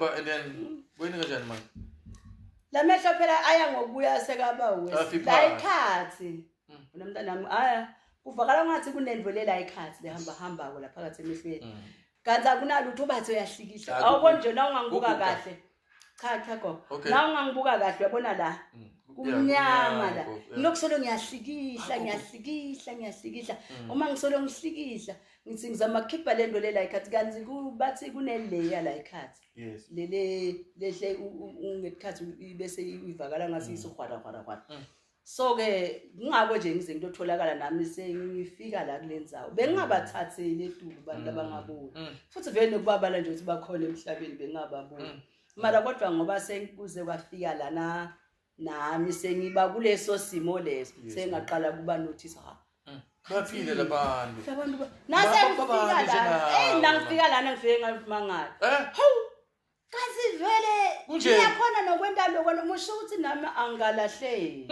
and then when you get man. La mehlo phela aya ngokuya sekaba wesi. La ikhathi. Unomntana nami aya kuvakala ngathi kunendvo la ikhathi lehamba ko la phakathi emehlweni. Kanti akunalutho bathi uyahlikihla. Awuboni nje na ungangibuka kahle. Cha go. Na ungangibuka kahle uyabona la. Kumnyama la. Ngilokusolo ngiyahlikihla. Uma ngisolo ngihlikihla ngithi ngizama ukukhipha lento la ikhathi kanti bathi kuneleya la ikhathi. Yes. Lehle ungekhathi bese ivakala ngasi isohwara. So ke ngingako nje ngize ngitotholakala nami sengifika la kulendzawo bengingabathatheli eDubu abantu abangaboni futhi vele kubabala nje ukuthi bakhona emhlabeni bengababoni mara kodwa ngoba sengikuze kwafika lana nami sengiba kuleso simo leso sengaqala kuba notice baphile labantu nasengifika la nangifika lana ngifike ngavimangala kazi vele ngiyakhona nokwenta lokho musho ukuthi nami angalahleki